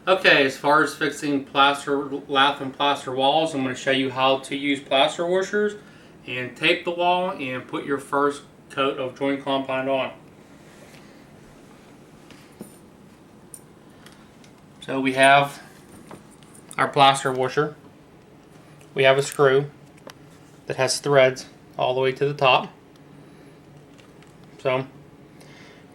Okay, as far as fixing plaster, lath and plaster walls, I'm going to show you how to use plaster washers and tape the wall and put your first coat of joint compound on. So we have our plaster washer. We have a screw that has threads all the way to the top. So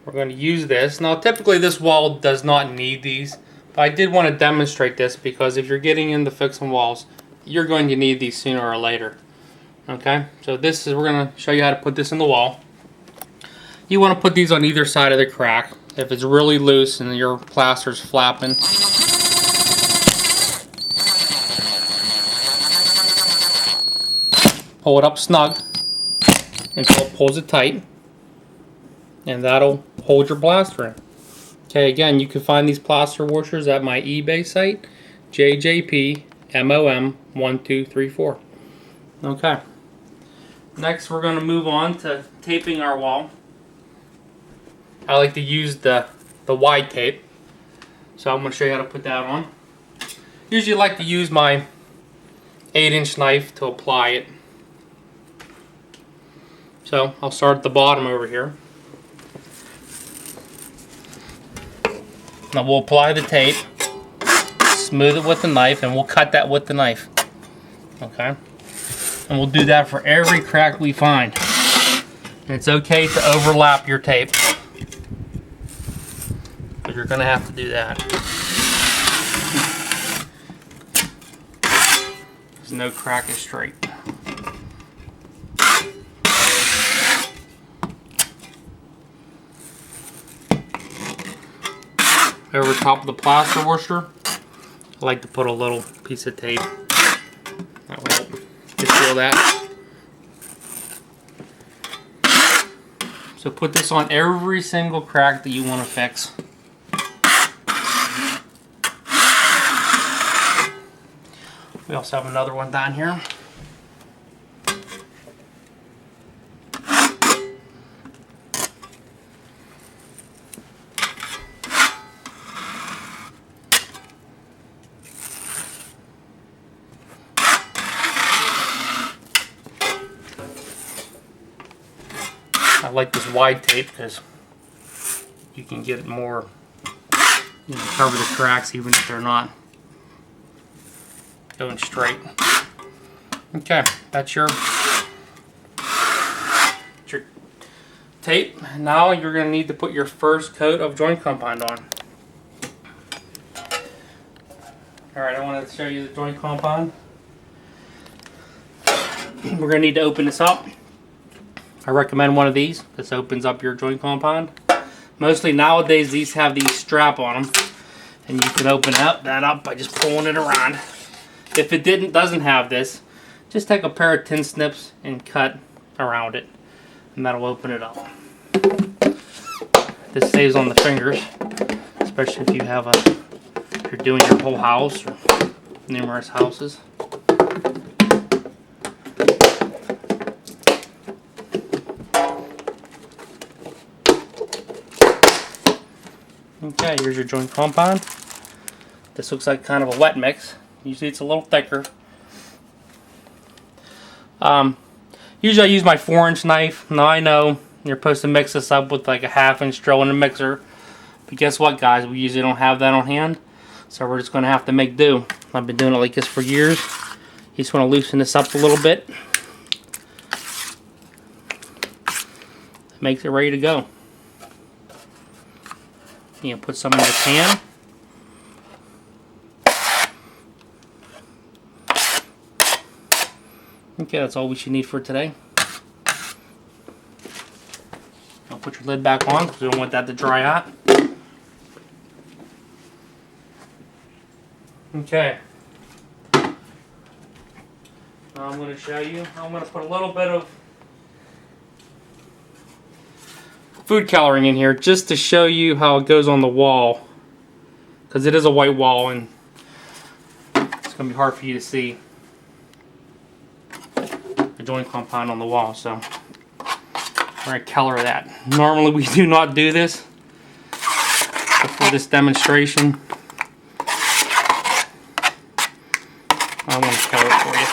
we're going to use this. Now typically this wall does not need these, but I did want to demonstrate this because if you're getting into fixing walls, you're going to need these sooner or later. Okay, so this is, we're going to show you how to put this in the wall. You want to put these on either side of the crack. If it's really loose and your plaster's flapping, pull it up snug until it pulls it tight, and that'll hold your plaster in. Okay, again, you can find these plaster washers at my eBay site, JJPMOM1234. Okay, next we're going to move on to taping our wall. I like to use the wide tape, so I'm going to show you how to put that on. Usually I like to use my 8-inch knife to apply it. So I'll start at the bottom over here. Now we'll apply the tape, smooth it with the knife, and we'll cut that with the knife. Okay? And we'll do that for every crack we find. And it's okay to overlap your tape, but you're going to have to do that. Because no crack is straight. Over top of the plaster washer, I like to put a little piece of tape. That will help conceal that. So put this on every single crack that you want to fix. We also have another one down here. I like this wide tape because you can get it more, you know, cover the cracks even if they're not going straight. Okay, that's your tape. Now you're going to need to put your first coat of joint compound on. Alright, I wanted to show you the joint compound. We're going to need to open this up. I recommend one of these. This opens up your joint compound. Mostly nowadays these have these strap on them, and you can open that up by just pulling it around. If it doesn't have this, just take a pair of tin snips and cut around it, and that'll open it up. This saves on the fingers, especially if you're doing your whole house or numerous houses. Okay, here's your joint compound. This looks like kind of a wet mix. Usually it's a little thicker. Usually I use my 4-inch knife. Now I know you're supposed to mix this up with like a 1/2-inch drill in a mixer. But guess what, guys? We usually don't have that on hand. So we're just going to have to make do. I've been doing it like this for years. You just want to loosen this up a little bit. It makes it ready to go. You know, put some in the pan. Okay, that's all we should need for today. I'll put your lid back on because we don't want that to dry out. Okay. Now I'm going to show you. I'm going to put a little bit of food coloring in here just to show you how it goes on the wall, because it is a white wall and it's going to be hard for you to see the joint compound on the wall. So we're going to color that. Normally we do not do this, but for this demonstration I want to show it for you.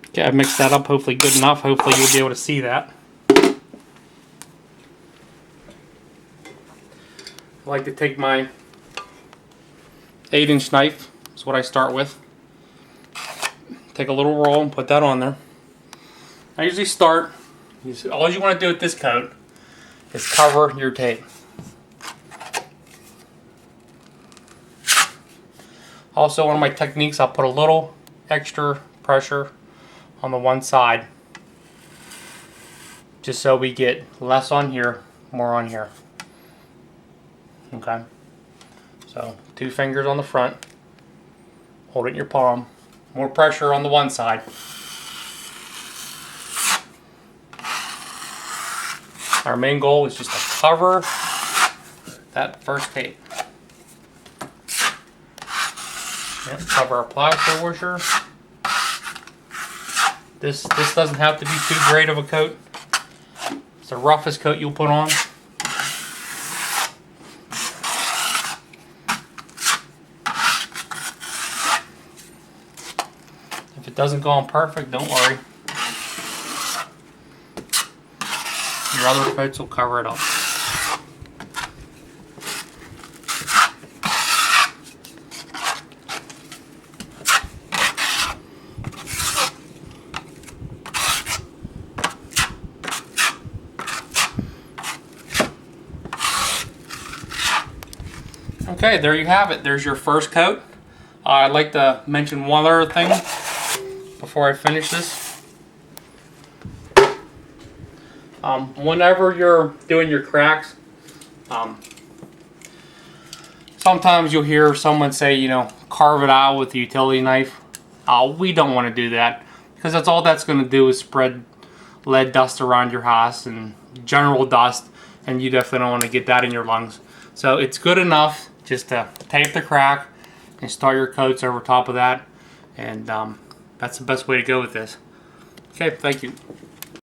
Okay, I mixed that up hopefully good enough. Hopefully you'll be able to see that. I like to take my 8-inch knife. That's what I start with. Take a little roll and put that on there. I usually start, all you want to do with this coat is cover your tape. Also, one of my techniques, I'll put a little extra pressure on the one side, just so we get less on here, more on here. Okay, so 2 fingers on the front, hold it in your palm, more pressure on the one side. Our main goal is just to cover that first tape. Yep, cover our plaster washer. This doesn't have to be too great of a coat. It's the roughest coat you'll put on. If it doesn't go on perfect, don't worry. Your other coats will cover it up. Okay, there you have it. There's your first coat. I'd like to mention one other thing before I finish this. Whenever you're doing your cracks, sometimes you'll hear someone say, you know, carve it out with a utility knife. We don't want to do that, because that's all that's going to do is spread lead dust around your house and general dust, and you definitely don't want to get that in your lungs. So it's good enough just to tape the crack and start your coats over top of that, and that's the best way to go with this. Okay, thank you.